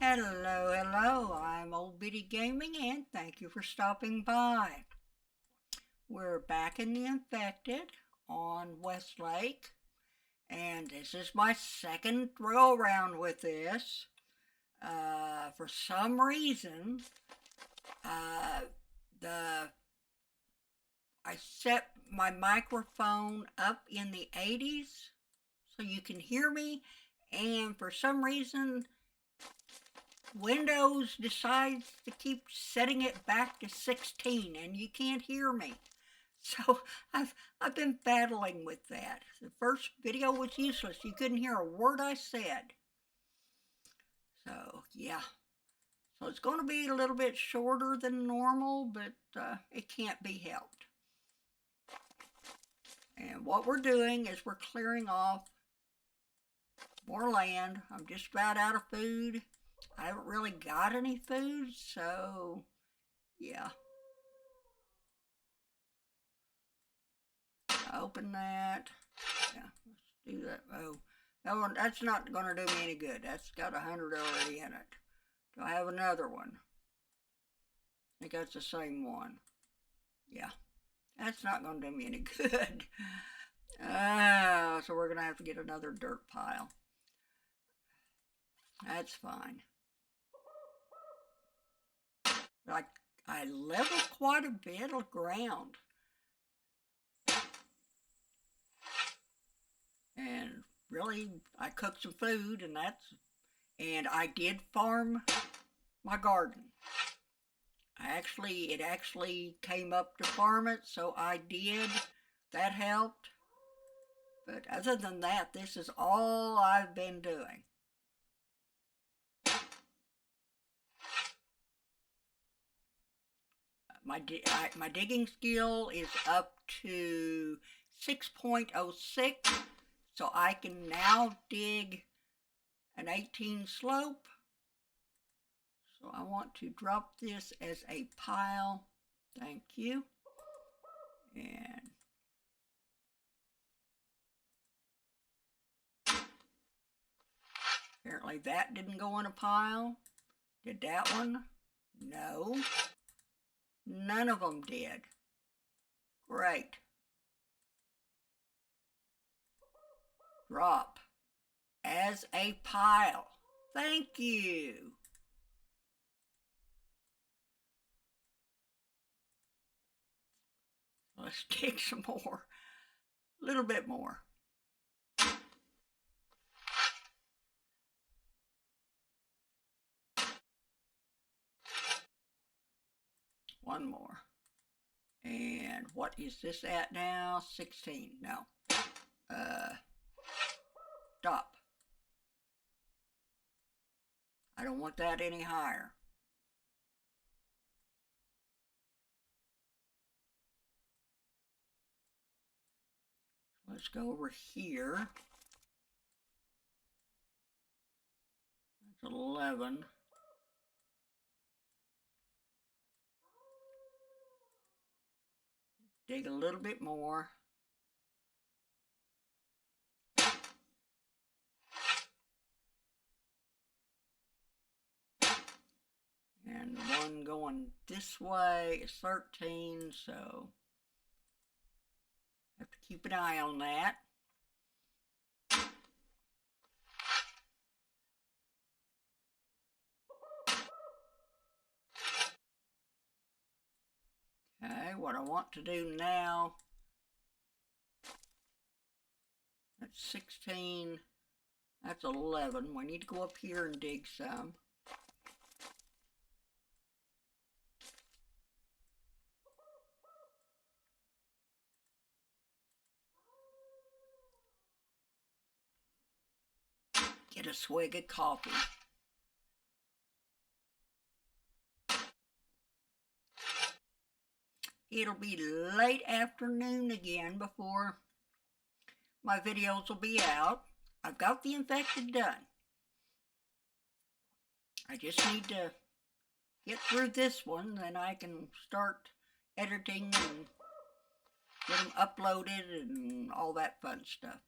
Hello, hello, I'm Old Bitty Gaming and thank you for stopping by. We're back in the Infected on Westlake and this is my second go around with this. For some reason, I set my microphone up in the 80s so you can hear me, and for some reason Windows decides to keep setting it back to 16 and you can't hear me. So I've been battling with that. The first video was useless. You couldn't hear a word I said. So yeah. So it's going to be a little bit shorter than normal, but it can't be helped. And what we're doing is we're clearing off more land. I'm just about out of food. I haven't really got any food, so yeah. Open that. Yeah, let's do that. Oh, that's not going to do me any good. That's got 100 already in it. Do I have another one? I think that's the same one. Yeah, that's not going to do me any good. So we're going to have to get another dirt pile. That's fine. Like, I leveled quite a bit of ground. And really, I cooked some food, and I did farm my garden. It actually came up to farm it, so I did. That helped. But other than that, this is all I've been doing. My digging skill is up to 6.06, so I can now dig an 18 slope. So I want to drop this as a pile. Thank you. And apparently that didn't go in a pile. Did that one? No. None of them did. Great. Drop as a pile. Thank you. Let's dig some more. A little bit more. One more. And what is this at now? 16. No. Stop. I don't want that any higher. Let's go over here. That's 11. Dig a little bit more. And the one going this way is 13, so have to keep an eye on that. Okay, what I want to do now, that's 16, that's 11. We need to go up here and dig some. Get a swig of coffee. It'll be late afternoon again before my videos will be out. I've got the Infected done. I just need to get through this one, then I can start editing and get them uploaded and all that fun stuff.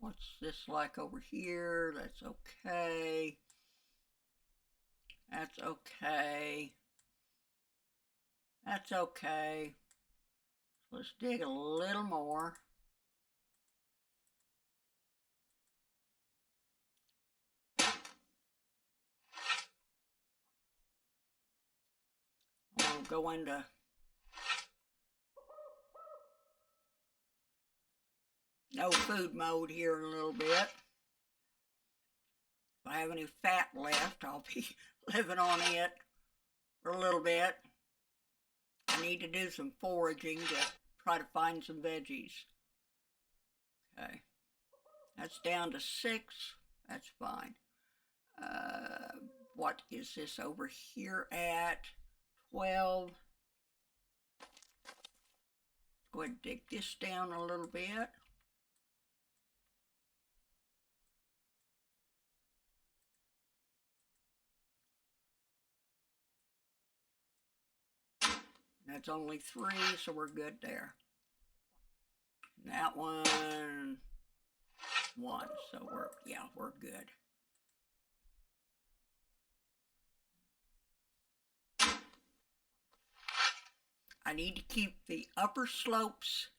What's this like over here? That's okay. That's okay. That's okay. Let's dig a little more. We'll go into no food mode here in a little bit. If I have any fat left, I'll be living on it for a little bit. I need to do some foraging to try to find some veggies. Okay, that's down to 6. That's fine. What is this over here at? 12. Let's go ahead and dig this down a little bit. That's only 3, so we're good there. And that one, 1, so we're good. I need to keep the upper slopes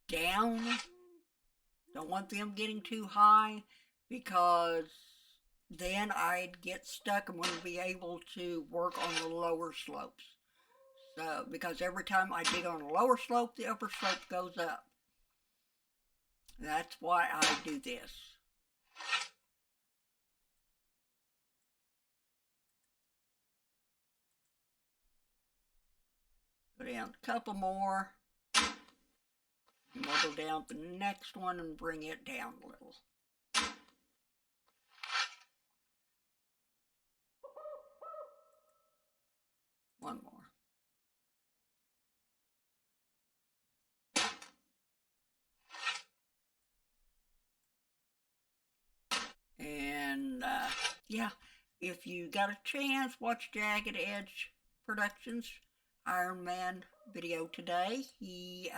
down. Don't want them getting too high because then I'd get stuck and wouldn't be able to work on the lower slopes. So, because every time I dig on a lower slope, the upper slope goes up. That's why I do this. Go down a couple more. And we'll go down the next one and bring it down a little. One more. And yeah, if you got a chance, watch Jagged Edge Productions Ironman video today. He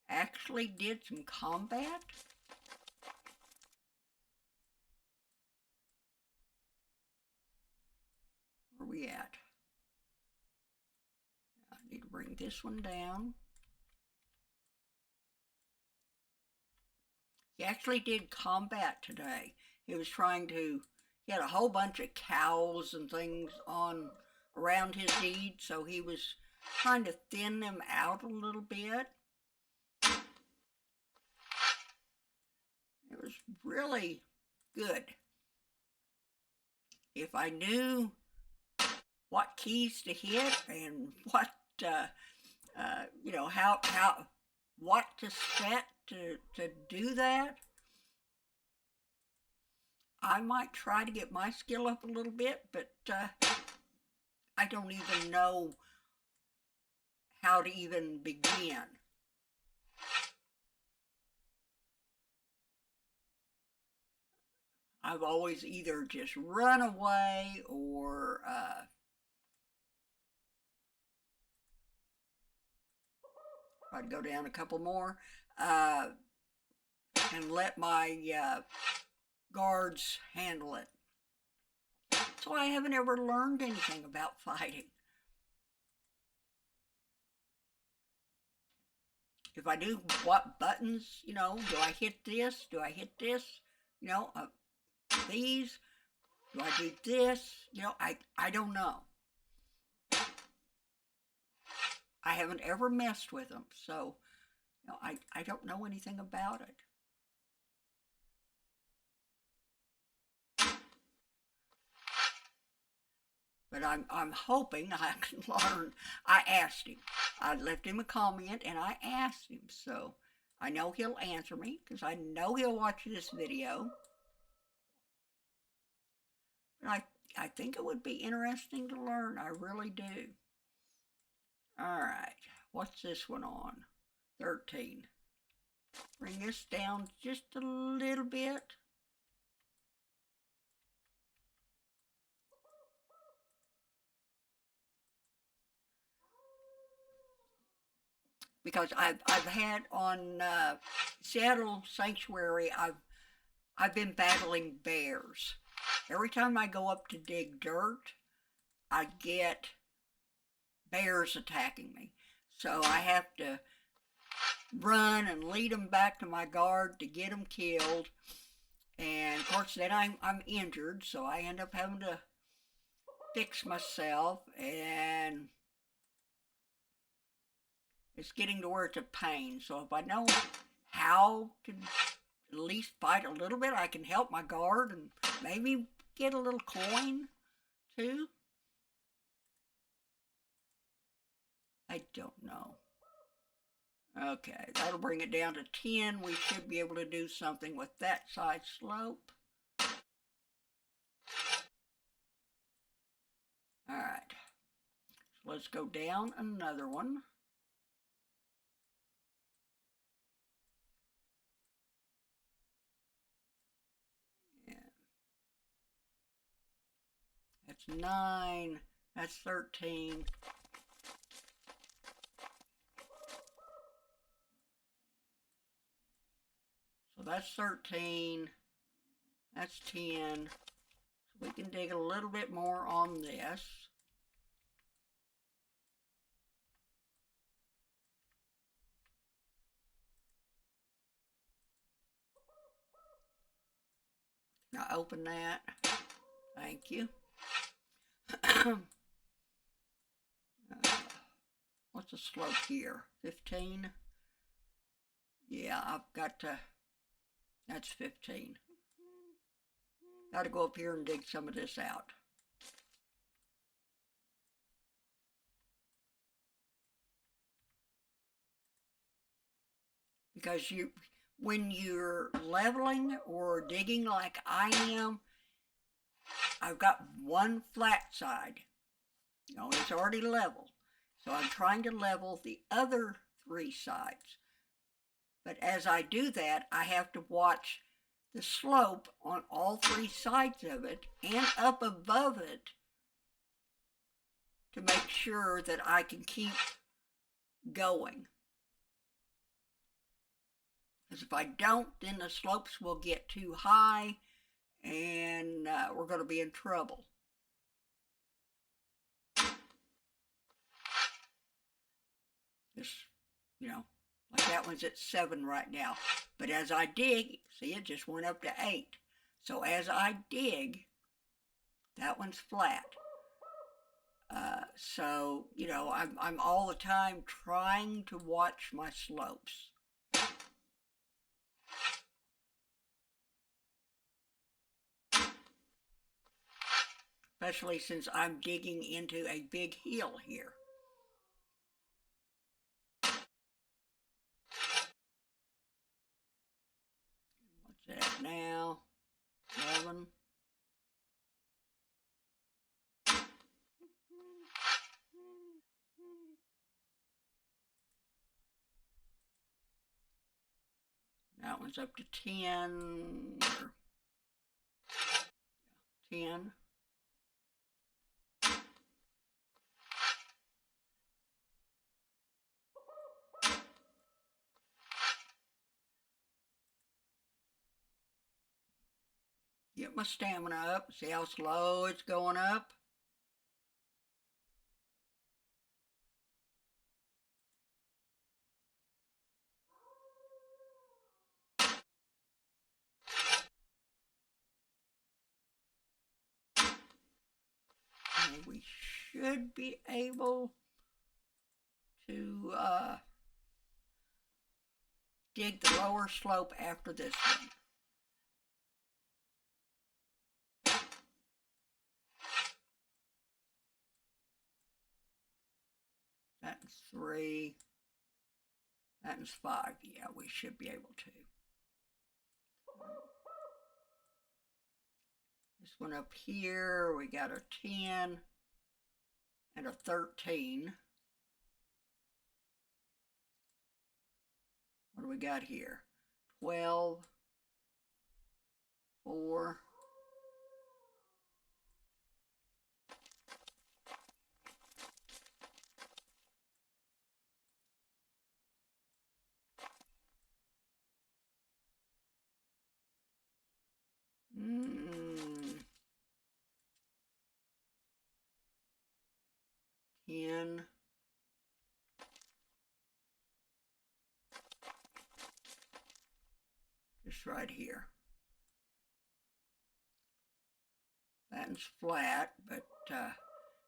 actually did some combat. Where are we at? I need to bring this one down. He actually did combat today. He was trying to, he had a whole bunch of cows and things on around his deed, so he was trying to thin them out a little bit. It was really good. If I knew what keys to hit and what, you know, what to set to do that, I might try to get my skill up a little bit, but I don't even know how to even begin. I've always either just run away or try to go down a couple more and let my guards handle it. So I haven't ever learned anything about fighting. If I do what buttons, you know, do I hit this? Do I hit this? You know, these? Do I do this? You know, I don't know. I haven't ever messed with them, so you know, I don't know anything about it. But I'm hoping I can learn. I asked him. I left him a comment and I asked him, so I know he'll answer me because I know he'll watch this video. And I think it would be interesting to learn. I really do. All right, what's this one on? 13. Bring this down just a little bit. because I've had on Seattle Sanctuary, I've been battling bears. Every time I go up to dig dirt, I get bears attacking me. So I have to run and lead them back to my guard to get them killed. And of course, then I'm injured, so I end up having to fix myself, and it's getting to where it's a pain. So if I know how to at least fight a little bit, I can help my guard and maybe get a little coin too. I don't know. Okay, that'll bring it down to 10. We should be able to do something with that side slope. All right, so let's go down another one. Yeah. That's 9, that's 13. So that's 13, that's 10. So we can dig a little bit more on this. Now open that. Thank you. What's the slope here? 15? Yeah, I've got to, that's 15. Got to go up here and dig some of this out. Because when you're leveling or digging like I am, I've got one flat side. You know, it's already level. So I'm trying to level the other 3 sides. But as I do that, I have to watch the slope on all 3 sides of it and up above it to make sure that I can keep going. Because if I don't, then the slopes will get too high and we're going to be in trouble. Just, you know, like that one's at 7 right now. But as I dig, see, it just went up to 8. So as I dig, that one's flat. So, you know, I'm all the time trying to watch my slopes. Especially since I'm digging into a big hill here. What's that now? 11. That one's up to 10. 10. Get my stamina up. See how slow it's going up? And we should be able to dig the lower slope after this one. That's 3. That's 5. Yeah, we should be able to. This one up here, we got a 10 and a 13. What do we got here? 12, 4, Mm, 10. Just right here. That's flat, but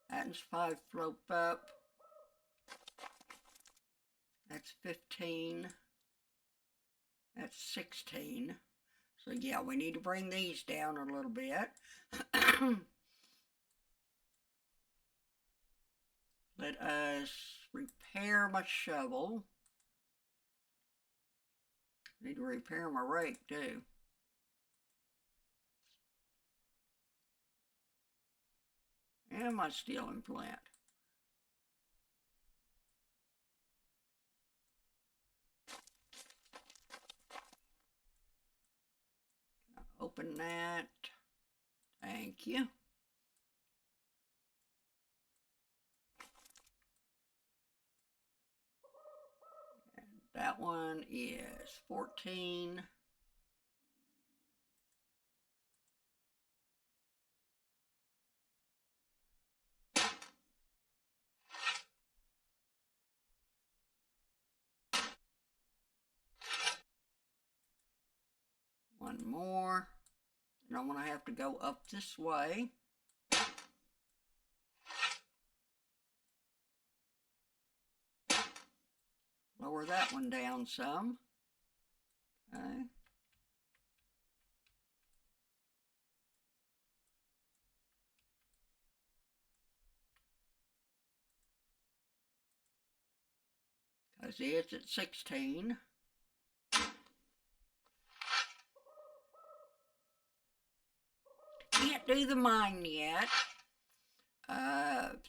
that's 5 float up. That's 15. That's 16. So yeah, we need to bring these down a little bit. Let us repair my shovel. Need to repair my rake too. And my steel and flint. Open that. Thank you. And that one is 14. One more. And I'm going to have to go up this way. Lower that one down some. Okay. Because it's at 16. Can't do the mine yet.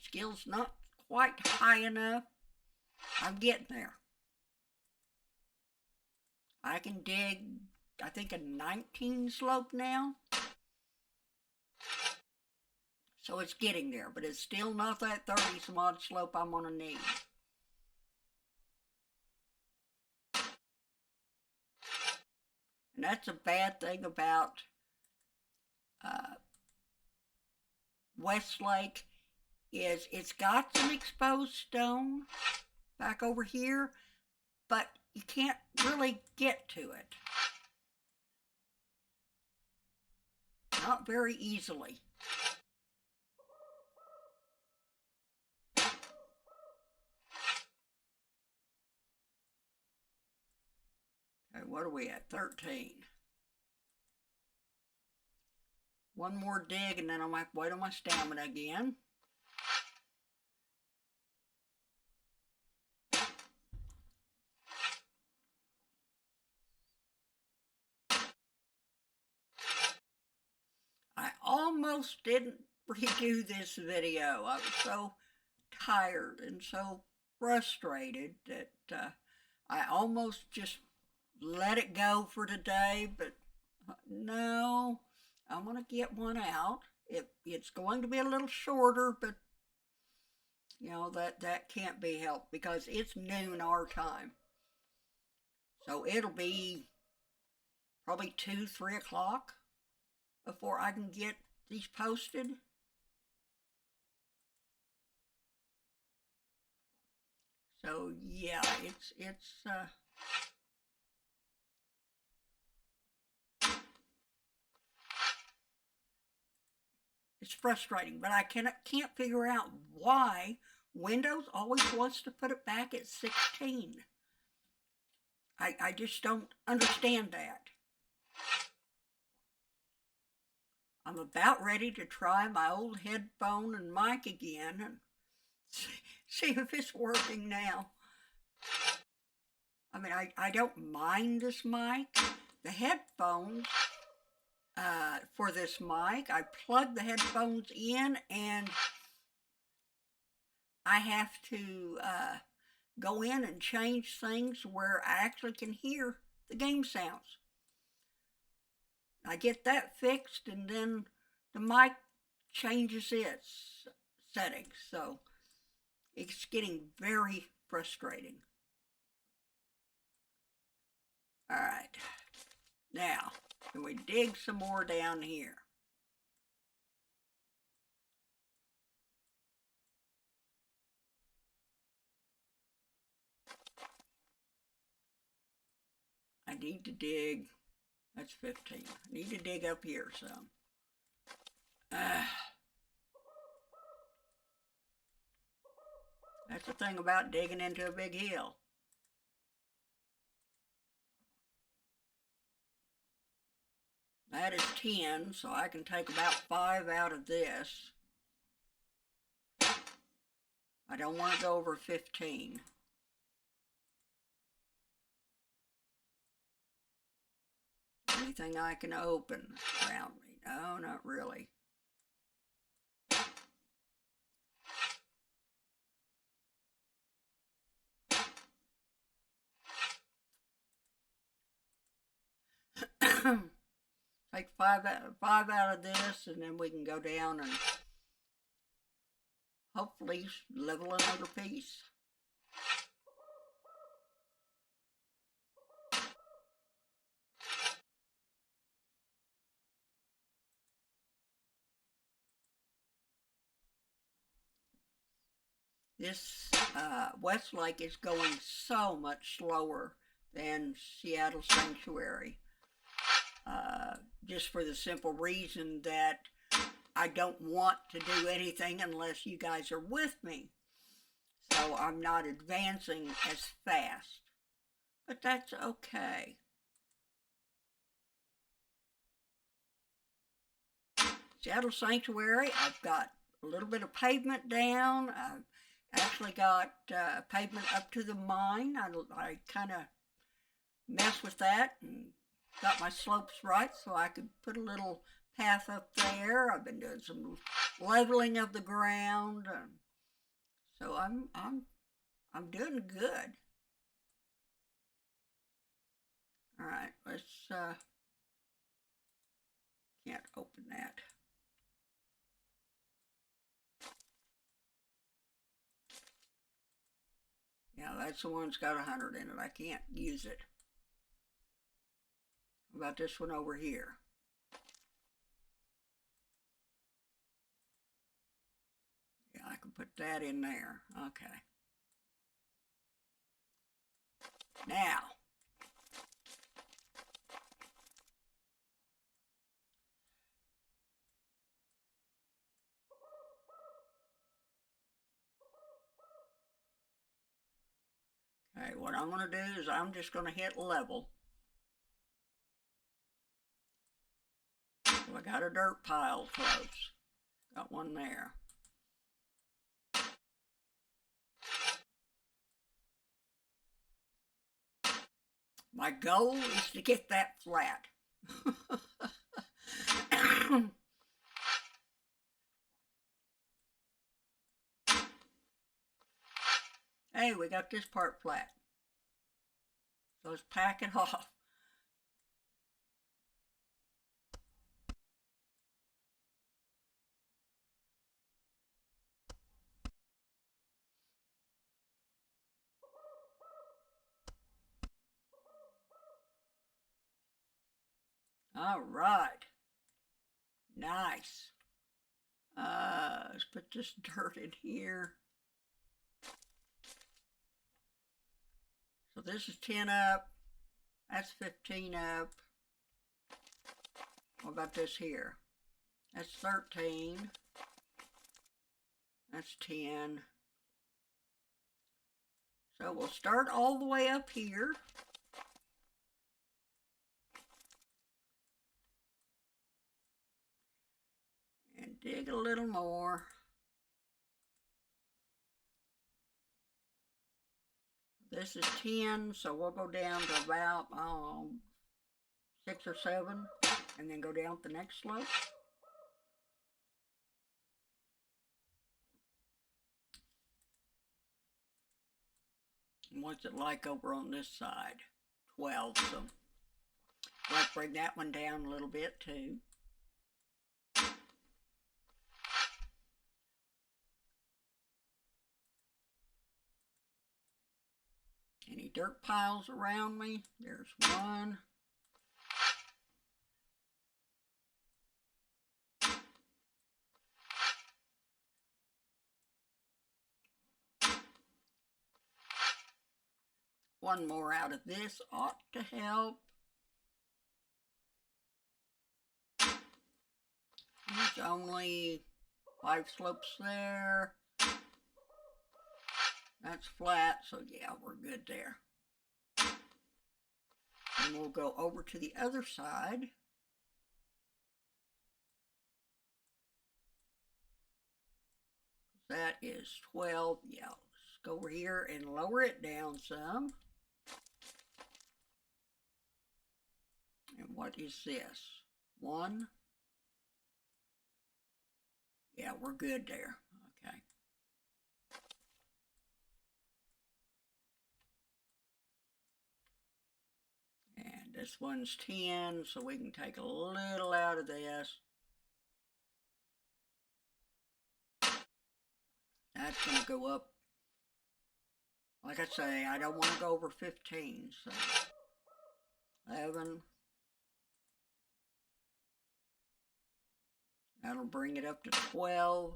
Skill's not quite high enough. I'm getting there. I can dig, I think, a 19 slope now. So it's getting there, but it's still not that 30 some odd slope I'm going to need. And that's a bad thing about Westlake, is it's got some exposed stone back over here, but you can't really get to it. Not very easily. Okay, what are we at? 13. One more dig and then I might wait on my stamina again. I almost didn't redo this video. I was so tired and so frustrated that I almost just let it go for today, but no, I'm going to get one out. It's going to be a little shorter, but you know, that can't be helped because it's noon our time. So it'll be probably 2, 3 o'clock before I can get these posted. So yeah, it's frustrating, but I can't figure out why Windows always wants to put it back at 16. I just don't understand that. I'm about ready to try my old headphone and mic again and see if it's working now. I mean, I don't mind this mic. The headphones for this mic, I plug the headphones in and I have to go in and change things where I actually can hear the game sounds. I get that fixed and then the mic changes its settings. So it's getting very frustrating. All right. Now, So we dig some more down here. I need to dig, that's 15. I need to dig up here some. That's the thing about digging into a big hill. That is 10, so I can take about 5 out of this. I don't want to go over 15. Anything I can open around me? No, not really. Take five out of this, and then we can go down and hopefully level another piece. This Westlake is going so much slower than Seattle Sanctuary, just for the simple reason that I don't want to do anything unless you guys are with me. So I'm not advancing as fast, but that's okay. Seattle Sanctuary, I've got a little bit of pavement down. I've actually got pavement up to the mine. I kind of messed with that and got my slopes right so I could put a little path up there. I've been doing some leveling of the ground, so I'm doing good. All right, let's can't open that. Yeah, that's the one that's got 100 in it. I can't use it. What about this one over here? Yeah, I can put that in there. Okay. Now, okay, what I'm going to do is I'm just going to hit level. So I got a dirt pile close. Got one there. My goal is to get that flat. Hey, we got this part flat. So let's pack it off. All right. Nice. Let's put this dirt in here. So this is 10 up. That's 15 up. What about this here? That's 13. That's 10. So we'll start all the way up here. And dig a little more. This is 10, so we'll go down to about, 6 or 7, and then go down the next slope. And what's it like over on this side? 12, so let's bring that one down a little bit too. Any dirt piles around me? There's one. one more out of this ought to help. There's only 5 slopes there. That's flat, so yeah, we're good there. And we'll go over to the other side. That is 12. Yeah, let's go over here and lower it down some. And what is this? 1. Yeah, we're good there. Okay. And this one's 10, so we can take a little out of this. That's going to go up. Like I say, I don't want to go over 15, so 11. That'll bring it up to 12.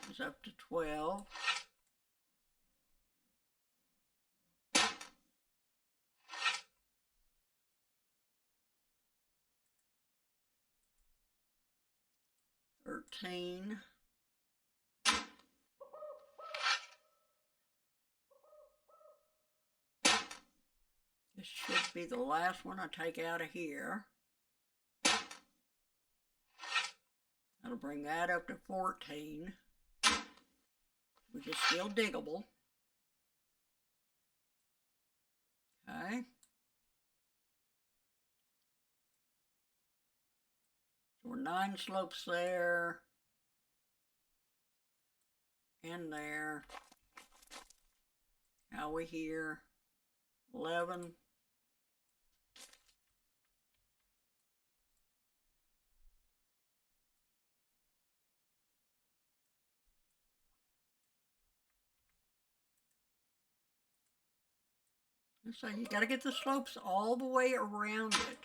It's up to 12. $13. This should be the last one I take out of here. That'll bring that up to 14, which is still diggable. Okay. So we're 9 slopes there, and there. How are we here? 11. So you got to get the slopes all the way around it,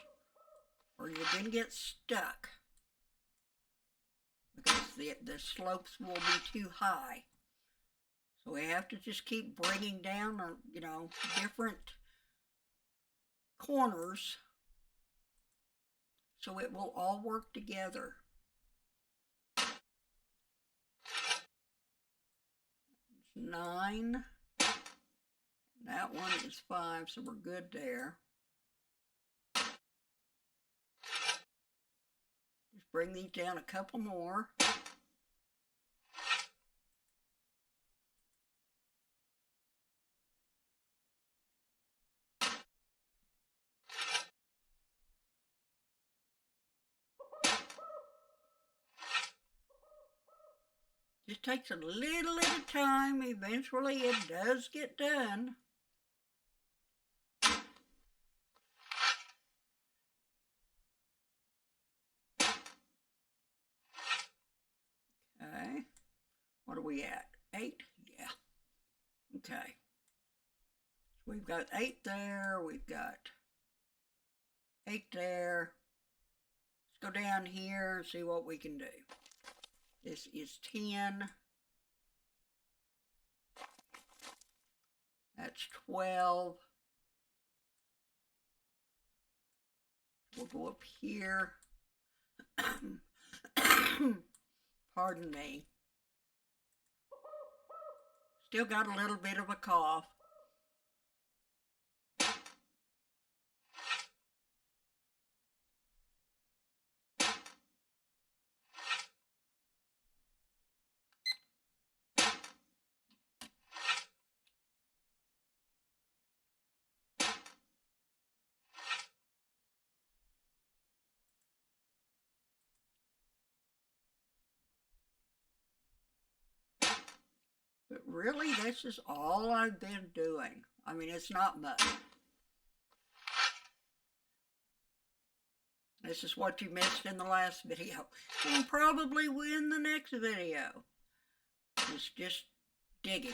or you're going to get stuck, because the slopes will be too high. So we have to just keep bringing down, different corners so it will all work together. It's 9. That one is 5, so we're good there. Just bring these down a couple more. Just takes a little at a time. Eventually it does get done. Okay. What are we at? 8? Yeah. Okay. So we've got 8 there. We've got 8 there. Let's go down here and see what we can do. This is 10. That's 12. We'll go up here. Pardon me. Still got a little bit of a cough. But really, this is all I've been doing. I mean, it's not much. This is what you missed in the last video. And probably in the next video. It's just digging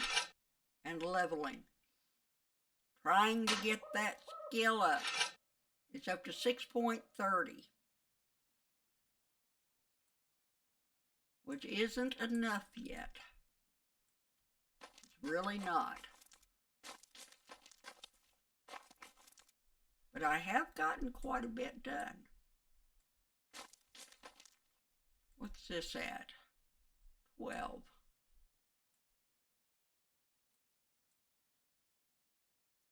and leveling. Trying to get that skill up. It's up to 6.30. Which isn't enough yet. It's really not. But I have gotten quite a bit done. What's this at? 12.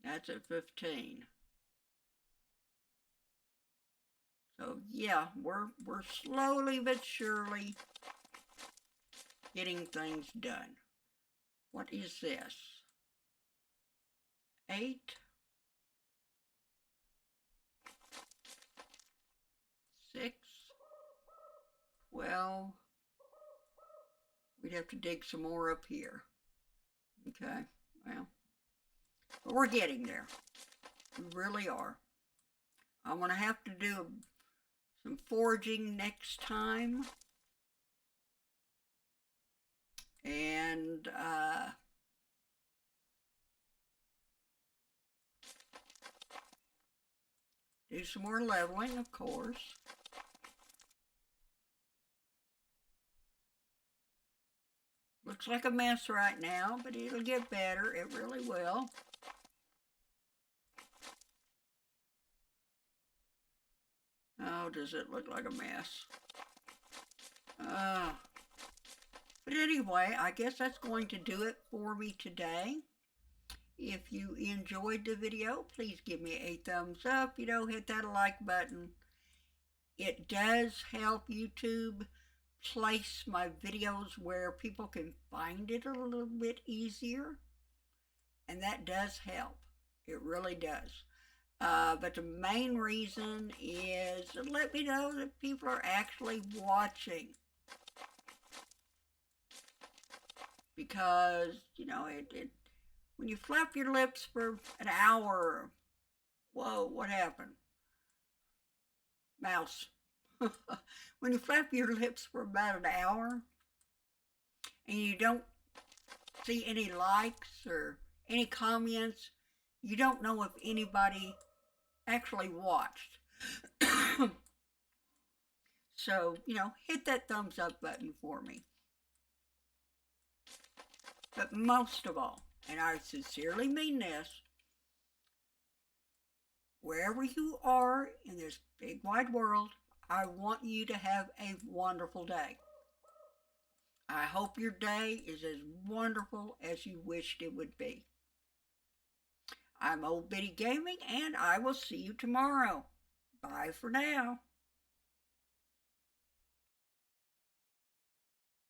That's at 15. So yeah, we're slowly but surely getting things done. What is this? 8. 6. 12. We'd have to dig some more up here. Okay, well, but we're getting there. We really are. I'm going to have to do some foraging next time. And do some more leveling, of course. Looks like a mess right now, but it'll get better. It really will. Oh, does it look like a mess? But anyway, I guess that's going to do it for me today. If you enjoyed the video, please give me a thumbs up. Hit that like button. It does help YouTube place my videos where people can find it a little bit easier. And that does help. It really does. But the main reason is to let me know that people are actually watching. Because, when you flap your lips for an hour, whoa, what happened? Mouse. When you flap your lips for about an hour and you don't see any likes or any comments, you don't know if anybody actually watched. So, hit that thumbs up button for me. But most of all, and I sincerely mean this, wherever you are in this big wide world, I want you to have a wonderful day. I hope your day is as wonderful as you wished it would be. I'm Old Bitty Gaming, and I will see you tomorrow. Bye for now.